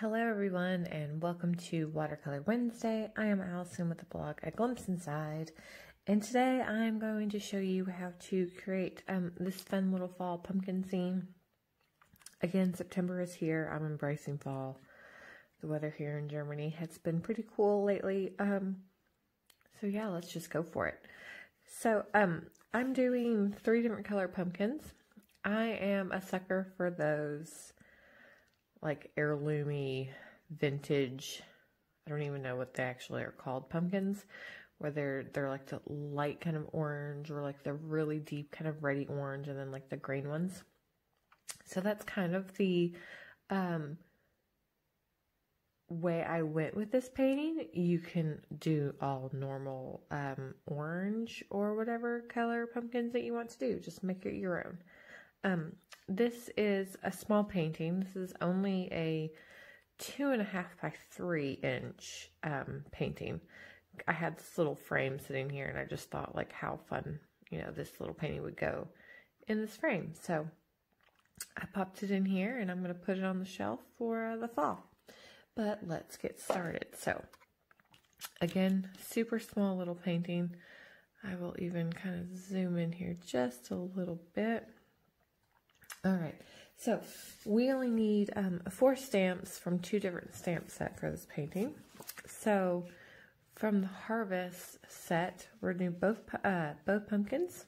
Hello everyone and welcome to Watercolor Wednesday. I am Allison with the blog A Glimpse Inside, and today I'm going to show you how to create this fun little fall pumpkin scene. Again, September is here. I'm embracing fall. The weather here in Germany has been pretty cool lately. So yeah, let's just go for it. So I'm doing 3 different color pumpkins. I am a sucker for those like heirloomy, vintage, I don't even know what they actually are called, pumpkins, where they're like the light kind of orange or like the really deep kind of reddy orange and then like the green ones. So that's kind of the way I went with this painting. You can do all normal orange or whatever color pumpkins that you want to do. Just make it your own. This is a small painting. This is only a 2.5 by 3 inch painting. I had this little frame sitting here and I just thought like how fun, this little painting would go in this frame. So I popped it in here and I'm going to put it on the shelf for the fall. But let's get started. So again, super small little painting. I will even kind of zoom in here just a little bit. All right, so we only need 4 stamps from 2 different stamp sets for this painting. So from the Harvest set, we're doing both pumpkins,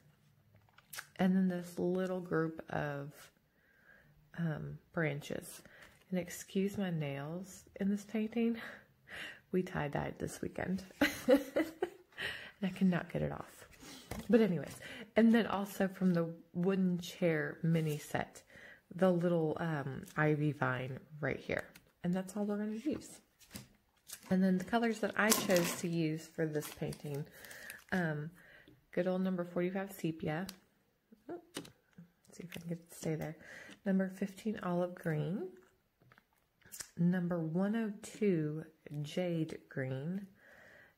and then this little group of branches. And excuse my nails in this painting. We tie-dyed this weekend, and I cannot get it off. But anyways, and then also from the wooden chair mini set, the little ivy vine right here. And that's all we're going to use. And then the colors that I chose to use for this painting, good old number 45 sepia. Let's see if I can get it to stay there. Number 15 olive green. Number 102 jade green.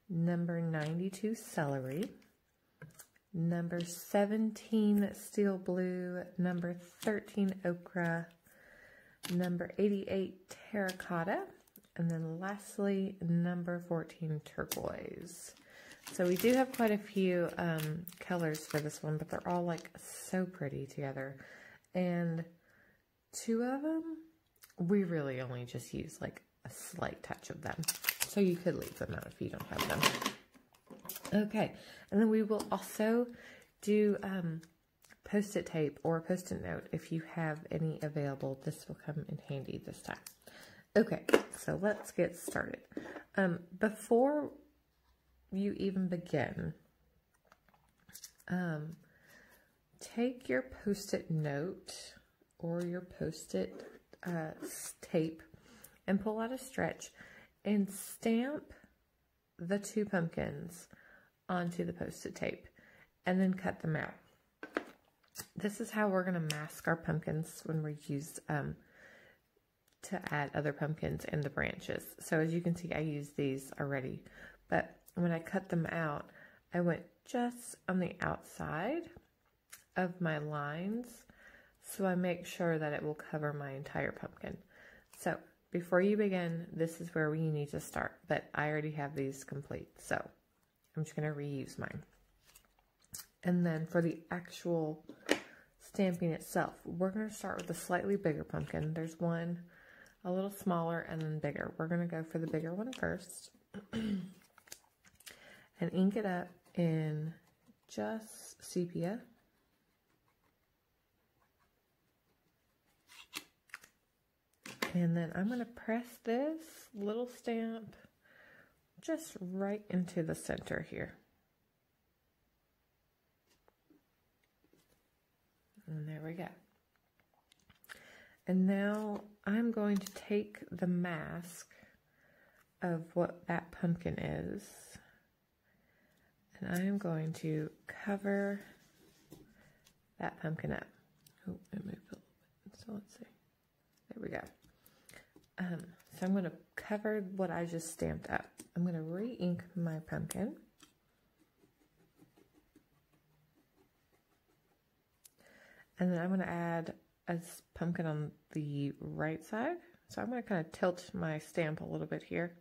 Number 92 celery. Number 17 steel blue, number 13 ochre, number 88 terracotta, and then lastly number 14 turquoise. So we do have quite a few colors for this one, but they're all like so pretty together. And 2 of them, we really only just use like a slight touch of them. So you could leave them out if you don't have them. Okay, and then we will also do Post-it tape or Post-it note if you have any available. This will come in handy this time. Okay, so let's get started. Before you even begin, take your Post-it note or your Post-it tape and pull out a stretch and stamp the 2 pumpkins onto the Post-it tape and then cut them out. This is how we're going to mask our pumpkins when we use to add other pumpkins in the branches. So as you can see, I used these already, but when I cut them out, I went just on the outside of my lines, so I make sure that it will cover my entire pumpkin. So before you begin, this is where we need to start, but I already have these complete, so I'm just going to reuse mine. And then for the actual stamping itself, we're going to start with a slightly bigger pumpkin. There's one a little smaller and then bigger. We're going to go for the bigger one first and ink it up in just sepia. And then I'm going to press this little stamp just right into the center here. And there we go. And now I'm going to take the mask of what that pumpkin is, and I'm going to cover that pumpkin up. Oh, it moved a little bit. So let's see. There we go. So I'm going to cover what I just stamped up. I'm going to re-ink my pumpkin. And then I'm going to add a pumpkin on the right side So I'm going to kind of tilt my stamp a little bit here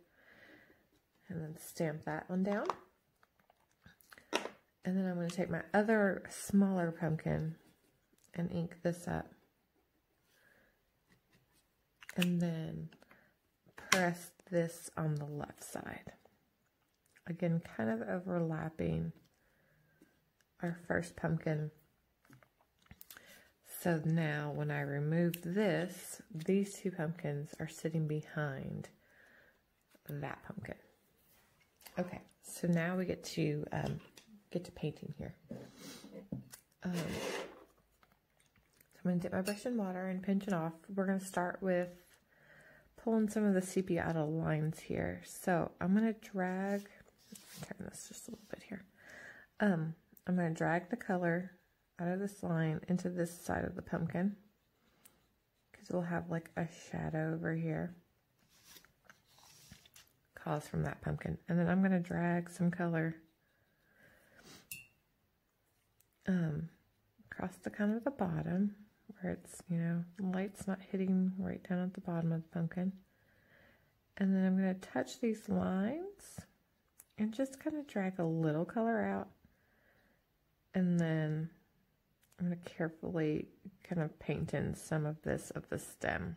and then stamp that one down. And then I'm going to take my other smaller pumpkin and ink this up. And then press this on the left side. Again, kind of overlapping our first pumpkin. So now when I remove this, these two pumpkins are sitting behind that pumpkin. Okay, so now we get to painting here. So I'm going to dip my brush in water and pinch it off. We're going to start with pulling some of the sepia out of lines here. So I'm going to drag, turn this just a little bit here. I'm going to drag the color out of this line into this side of the pumpkin, because we'll have like a shadow over here caused from that pumpkin. And then I'm going to drag some color across the kind of the bottom where it's, you know, light's not hitting right down at the bottom of the pumpkin. And then I'm going to touch these lines and just kind of drag a little color out. And then I'm going to carefully kind of paint in some of this of the stem.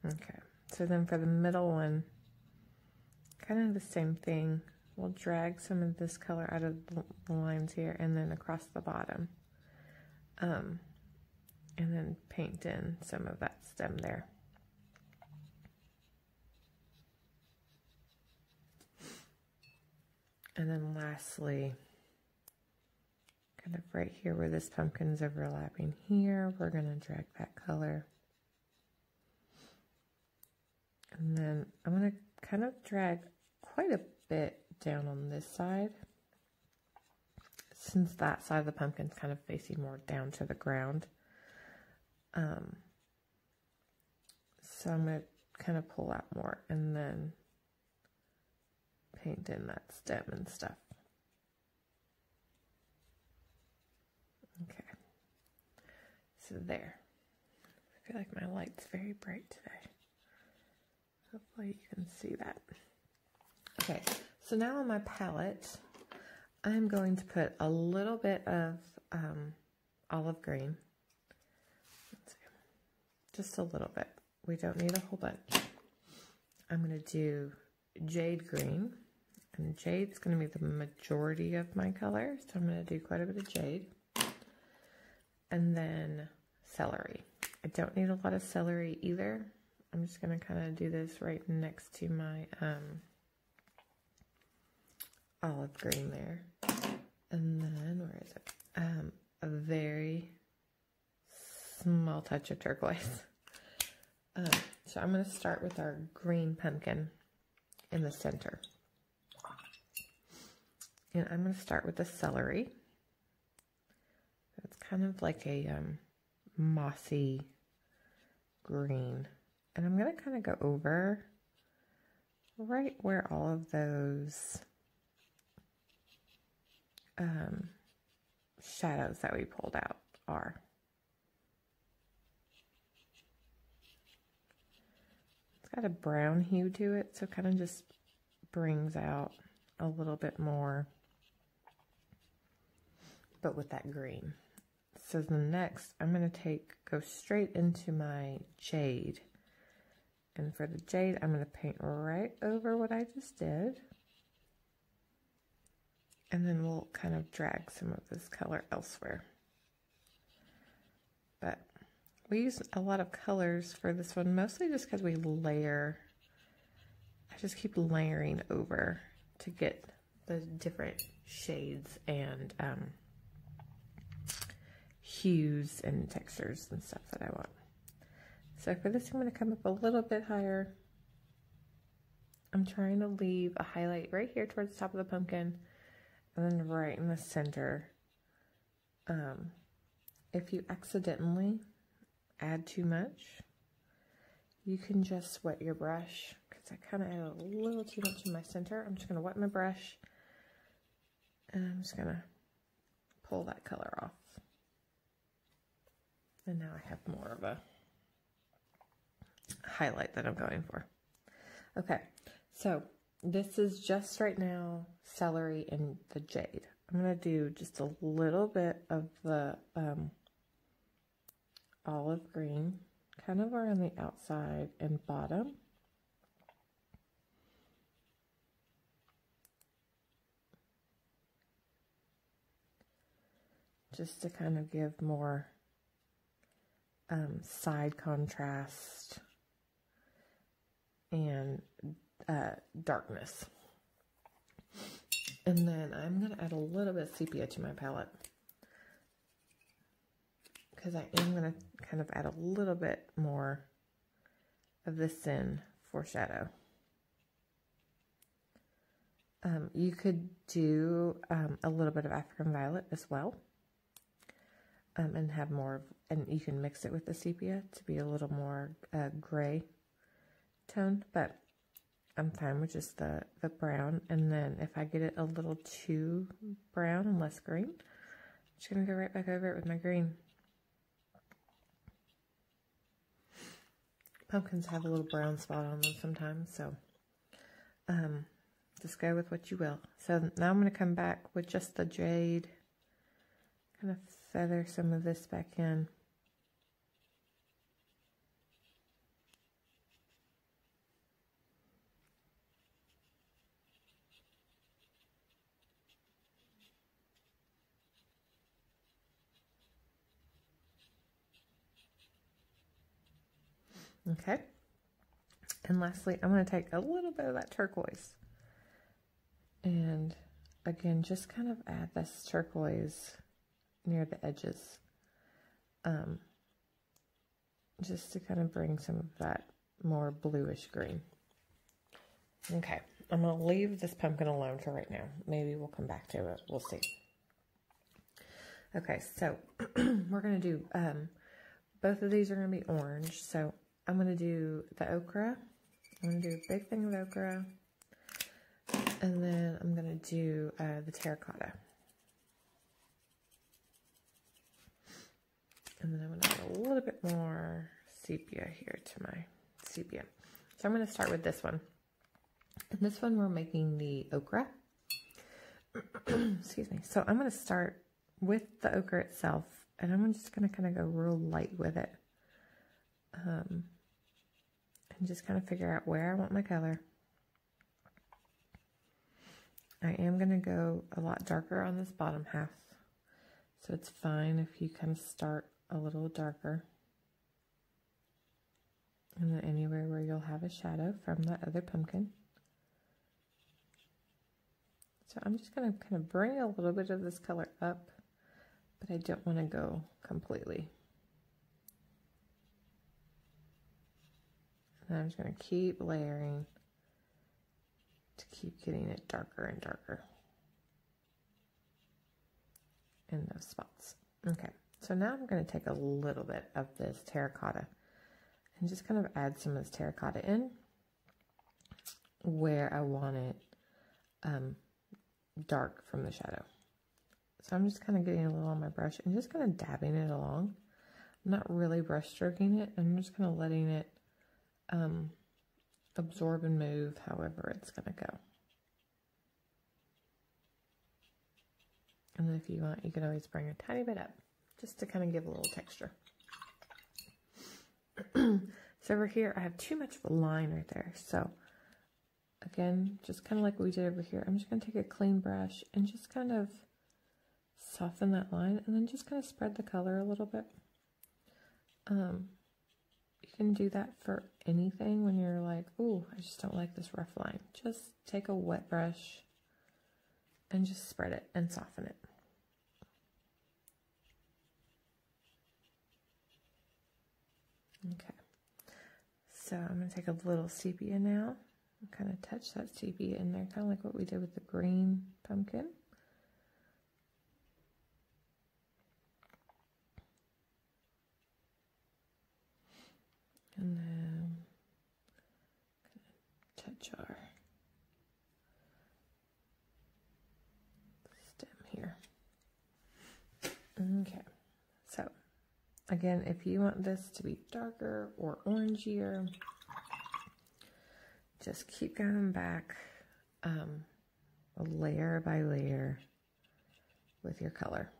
Okay, so then for the middle one, kind of the same thing. We'll drag some of this color out of the lines here and then across the bottom. And then paint in some of that stem there. And then lastly, kind of right here where this pumpkin's overlapping here, we're going to drag that color. And then I'm going to kind of drag quite a bit down on this side, since that side of the pumpkin's kind of facing more down to the ground. So I'm going to kind of pull out more and then paint in that stem and stuff. Okay, so there. I feel like my light's very bright today. Hopefully you can see that. Okay, so now on my palette, I'm going to put a little bit of olive green. Let's see. Just a little bit. We don't need a whole bunch. I'm going to do jade green. And jade's going to be the majority of my color, so I'm going to do quite a bit of jade. And then celery. I don't need a lot of celery either. I'm just going to kind of do this right next to my olive green there. And then, where is it? A very small touch of turquoise. So I'm going to start with our green pumpkin in the center. And I'm going to start with the celery. It's kind of like a mossy green. And I'm going to kind of go over right where all of those shadows that we pulled out are. It's got a brown hue to it, so it kind of just brings out a little bit more, but with that green. So the next, I'm going to go straight into my jade. And for the jade, I'm going to paint right over what I just did. And then we'll kind of drag some of this color elsewhere. But we use a lot of colors for this one, mostly just because we layer. I just keep layering over to get the different shades and hues and textures and stuff that I want. So for this, I'm going to come up a little bit higher. I'm trying to leave a highlight right here towards the top of the pumpkin, and then right in the center. If you accidentally add too much, you can just wet your brush, because I kind of added a little too much in my center. I'm just going to wet my brush, and I'm just going to pull that color off. And now I have more of a highlight that I'm going for. Okay, so this is just right now celery and the jade. I'm going to do just a little bit of the olive green, kind of around the outside and bottom. Just to kind of give more side contrast and darkness. And then I'm going to add a little bit of sepia to my palette, because I am going to kind of add a little bit more of the sin foreshadow. You could do a little bit of African violet as well, and have more, and you can mix it with the sepia to be a little more gray tone, but I'm fine with just the brown. And then if I get it a little too brown and less green, I'm just going to go right back over it with my green. Pumpkins have a little brown spot on them sometimes, so just go with what you will. So now I'm going to come back with just the jade, kind of feather some of this back in. Okay, and lastly, I'm going to take a little bit of that turquoise, and again, just kind of add this turquoise near the edges, just to kind of bring some of that more bluish green. Okay, I'm going to leave this pumpkin alone for right now. Maybe we'll come back to it. We'll see. Okay, so we're going to do, both of these are going to be orange, so I'm going to do the ochre. I'm going to do a big thing of ochre. And then I'm going to do the terracotta. And then I'm going to add a little bit more sepia here to my sepia. So I'm going to start with this one. And this one we're making the ochre. Excuse me. So I'm going to start with the ochre itself. And I'm just going to kind of go real light with it. And just kind of figure out where I want my color. I am going to go a lot darker on this bottom half. So it's fine if you kind of start a little darker. And then anywhere where you'll have a shadow from that other pumpkin. So I'm just going to kind of bring a little bit of this color up, but I don't want to go completely. And I'm just going to keep layering to keep getting it darker and darker in those spots. Okay, so now I'm going to take a little bit of this terracotta and just kind of add some of this terracotta in where I want it dark from the shadow. So I'm just kind of getting a little on my brush and just kind of dabbing it along. I'm not really brush stroking it. I'm just kind of letting it absorb and move however it's going to go. And then if you want, you can always bring a tiny bit up just to kind of give a little texture. So over here, I have too much of a line right there. So again, just kind of like we did over here, I'm just going to take a clean brush and just kind of soften that line and then just kind of spread the color a little bit. You can do that for anything when you're like, ooh, I just don't like this rough line. Just take a wet brush and just spread it and soften it. Okay, so I'm going to take a little sepia now and kind of touch that sepia in there, kind of like what we did with the green pumpkin. And then touch our stem here. Okay, so again, if you want this to be darker or orangier, just keep going back layer by layer with your color,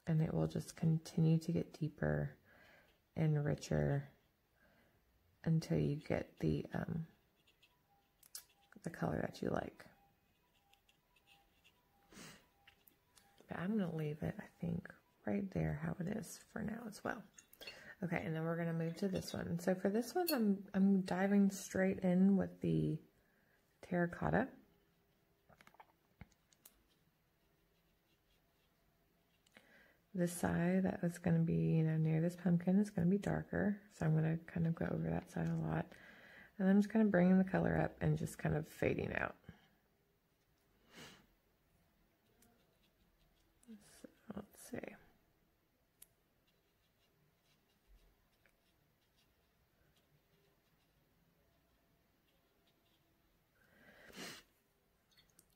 and it will just continue to get deeper and richer until you get the color that you like. But I'm going to leave it, I think, right there how it is for now as well. Okay, and then we're going to move to this one. So for this one, I'm diving straight in with the terracotta. This side that was going to be, you know, near this pumpkin is going to be darker. So I'm going to kind of go over that side a lot. And I'm just kind of bringing the color up and just kind of fading out. So let's see.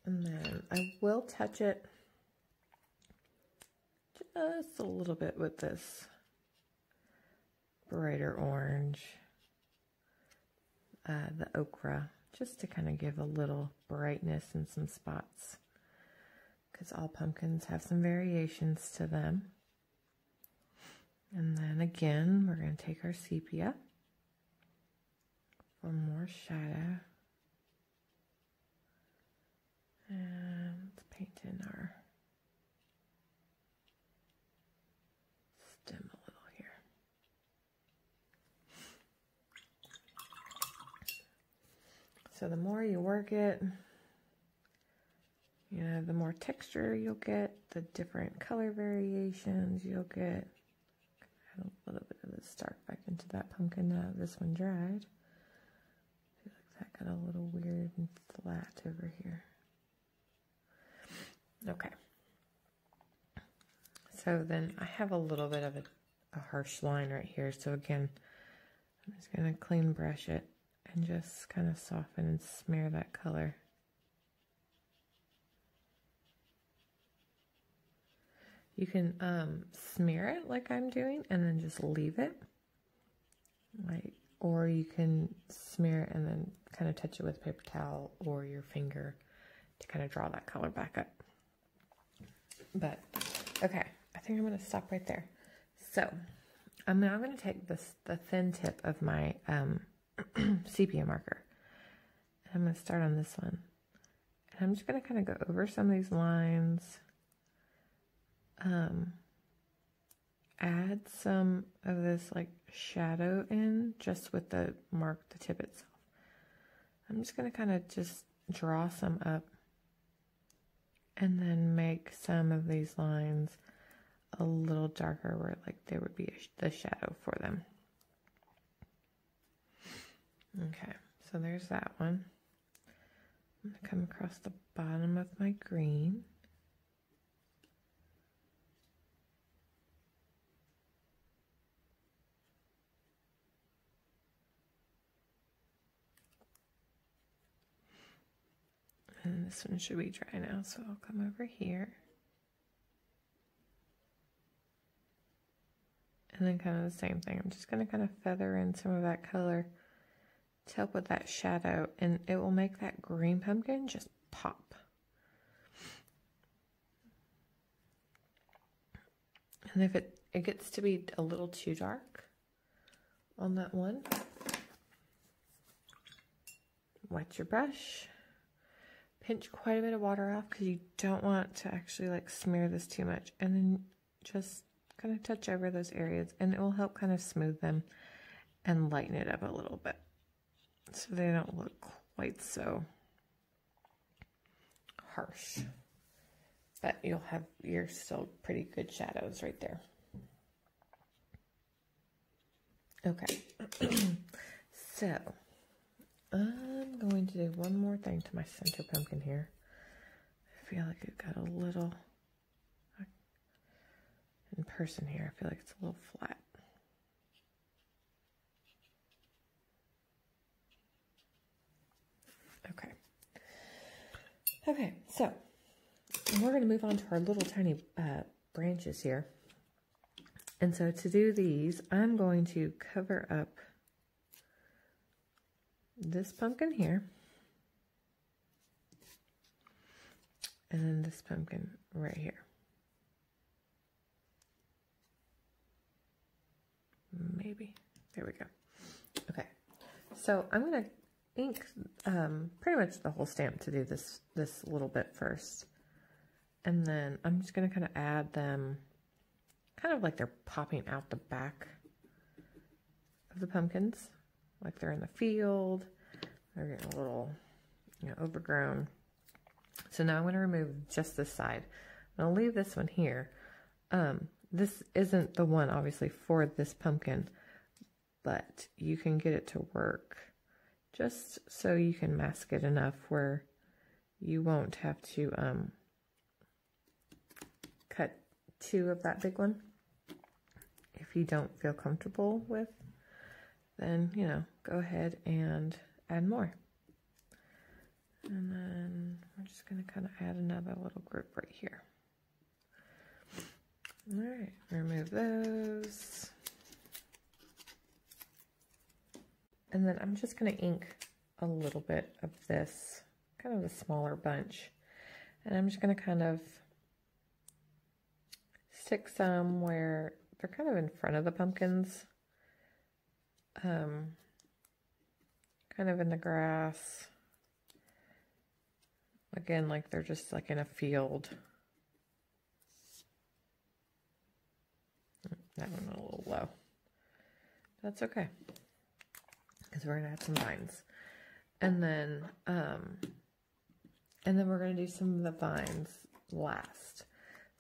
And then I will touch it just a little bit with this brighter orange, the ochre, just to kind of give a little brightness in some spots, because all pumpkins have some variations to them. And then again, we're going to take our sepia for more shadow. And let's paint in our stem a little here. So the more you work it, you know, the more texture you'll get, the different color variations you'll get. Add a little bit of this dark back into that pumpkin now that this one dried. I feel like that got a little weird and flat over here. Okay. So then I have a little bit of a harsh line right here. So again, I'm just going to clean brush it and just kind of soften and smear that color. You can smear it like I'm doing and then just leave it. Or you can smear it and then kind of touch it with a paper towel or your finger to kind of draw that color back up. But, okay, I think I'm going to stop right there. So, I'm now going to take the thin tip of my sepia marker. And I'm going to start on this one. And I'm just going to kind of go over some of these lines. Add some of this like shadow in just with the tip itself. I'm just going to kind of just draw some up. And then make some of these lines a little darker where like there would be the shadow for them. Okay, so there's that one. I'm going to come across the bottom of my green. And this one should be dry now, so I'll come over here. And then kind of the same thing. I'm just going to kind of feather in some of that color to help with that shadow, and it will make that green pumpkin just pop. And if it gets to be a little too dark on that one, wet your brush. Pinch quite a bit of water off because you don't want to actually like smear this too much, and then just kind of touch over those areas, and it will help kind of smooth them and lighten it up a little bit so they don't look quite so harsh, but you'll have your still pretty good shadows right there. Okay. So I'm going to do one more thing to my center pumpkin here. I feel like it got a little, in person here, I feel like it's a little flat. Okay. Okay, so we're going to move on to our little tiny branches here. And so to do these, I'm going to cover up this pumpkin here. And then this pumpkin right here. Maybe. There we go. Okay. So I'm going to ink pretty much the whole stamp to do this little bit first. And then I'm just going to kind of add them kind of like they're popping out the back of the pumpkins. Like they're in the field. They're getting a little, overgrown. So now I'm going to remove just this side. I'll leave this one here. This isn't the one, obviously, for this pumpkin, but you can get it to work just so you can mask it enough where you won't have to cut two of that big one. If you don't feel comfortable with, then, go ahead and add more. And then we're just going to kind of add another little group right here. All right, remove those. And then I'm just going to ink a little bit of this, kind of a smaller bunch. And I'm just going to kind of stick some where they're kind of in front of the pumpkins. Kind of in the grass. Again, like they're just like in a field. That one a little low. That's okay. Because we're gonna add some vines. And then we're gonna do some of the vines last.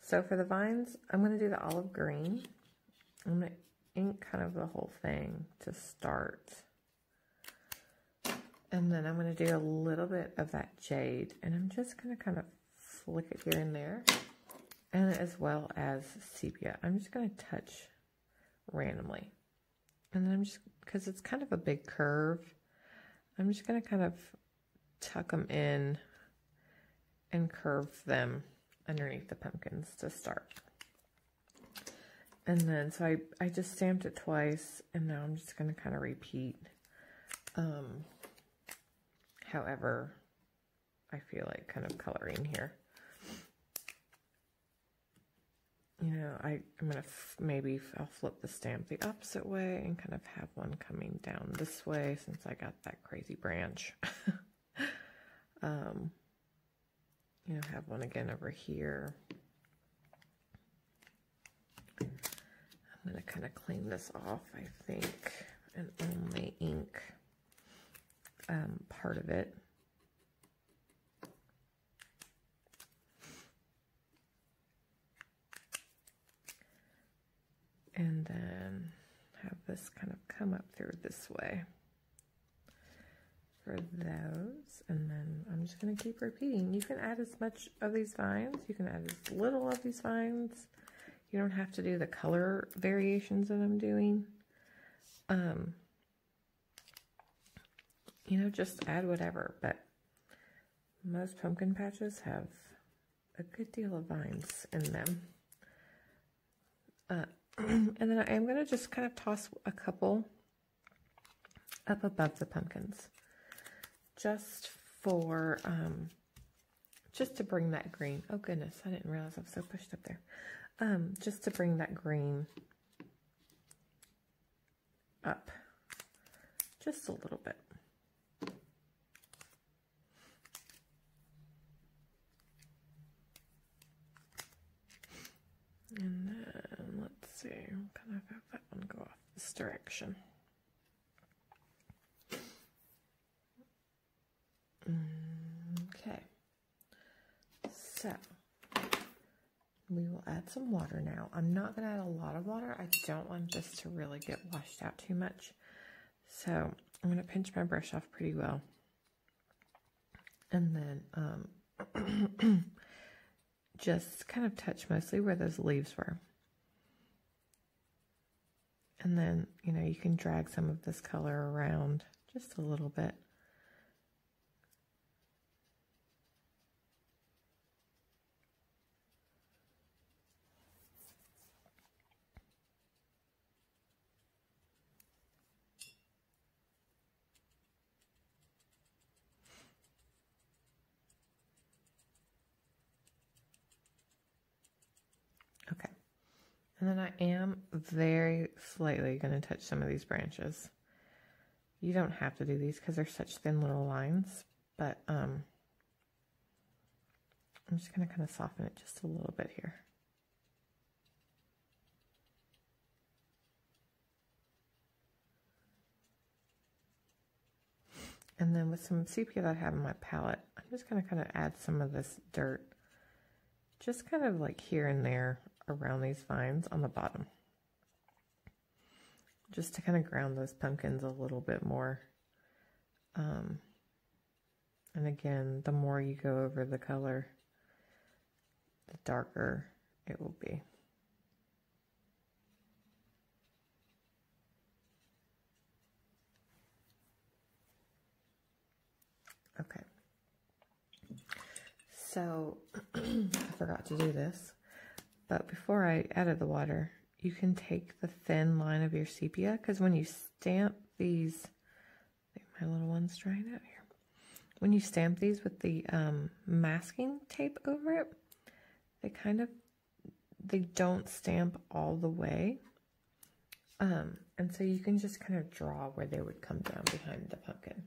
So for the vines, I'm gonna do the olive green. I'm gonna ink kind of the whole thing to start. And then I'm going to do a little bit of that jade. And I'm just going to kind of flick it here and there. And as well as sepia. I'm just going to touch randomly. And then I'm just, because it's kind of a big curve, I'm just going to kind of tuck them in and curve them underneath the pumpkins to start. And then, so I just stamped it twice, and now I'm just going to kind of repeat however I feel like kind of coloring here. I'm going to maybe I'll flip the stamp the opposite way and kind of have one coming down this way since I got that crazy branch. Have one again over here. I'm going to kind of clean this off, I think, and only ink part of it. And then have this kind of come up through this way for those. And then I'm just going to keep repeating. You can add as much of these vines. You can add as little of these vines. You don't have to do the color variations that I'm doing. Just add whatever, but most pumpkin patches have a good deal of vines in them. And then I am going to just kind of toss a couple up above the pumpkins. Just for, just to bring that green. Oh goodness, I didn't realize I was so pushed up there. Just to bring that green up just a little bit. And then let's see, I'm kind of have that one go off this direction. Okay, so we will add some water now. I'm not going to add a lot of water. I don't want this to really get washed out too much. So I'm going to pinch my brush off pretty well. And then just kind of touch mostly where those leaves were. And then, you can drag some of this color around just a little bit. And then I am very slightly going to touch some of these branches. You don't have to do these because they're such thin little lines, but I'm just going to kind of soften it just a little bit here. And then with some sepia that I have in my palette, I'm just going to kind of add some of this dirt, just kind of like here and there around these vines on the bottom, just to kind of ground those pumpkins a little bit more. And again, the more you go over the color, the darker it will be. Okay, so I forgot to do this, but before I added the water, you can take the thin line of your sepia, because when you stamp these, my little one's drying out here. When you stamp these with the masking tape over it, they don't stamp all the way. And so you can just kind of draw where they would come down behind the pumpkin.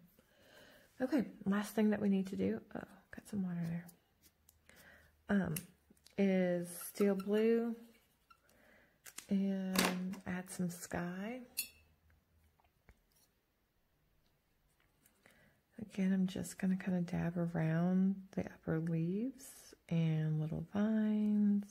Okay, last thing that we need to do, oh, got some water there, is steel blue and add some sky. Again, I'm just going to kind of dab around the upper leaves and little vines.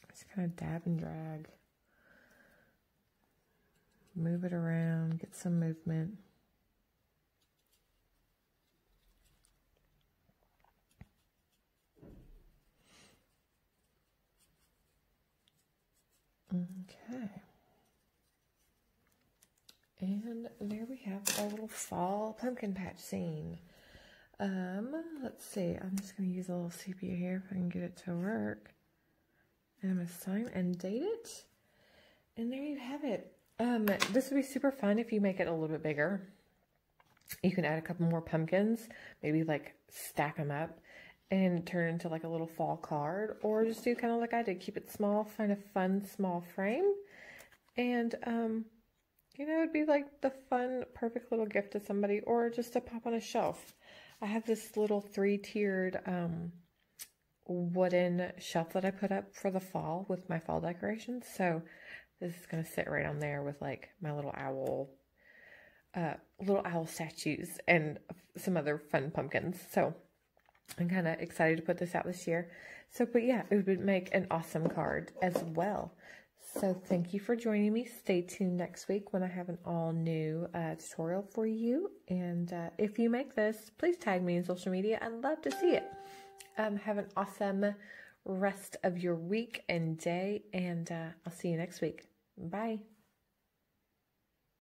Just kind of dab and drag. Move it around, get some movement. Okay. And there we have our little fall pumpkin patch scene. Let's see. I'm just going to use a little sepia here if I can get it to work. And I'm going to sign and date it. And there you have it. This would be super fun if you make it a little bit bigger. You can add a couple more pumpkins, maybe like stack them up and turn it into like a little fall card, or just do kind of like I did, keep it small, find a fun small frame, and you know, it'd be like the fun, perfect little gift to somebody, or just to pop on a shelf. I have this little 3-tiered wooden shelf that I put up for the fall with my fall decorations. So this is going to sit right on there with like my little owl statues and some other fun pumpkins. So I'm kind of excited to put this out this year. So, but yeah, it would make an awesome card as well. So thank you for joining me. Stay tuned next week when I have an all new tutorial for you. And if you make this, please tag me in social media. I'd love to see it. Have an awesome rest of your week and day, and I'll see you next week. Bye.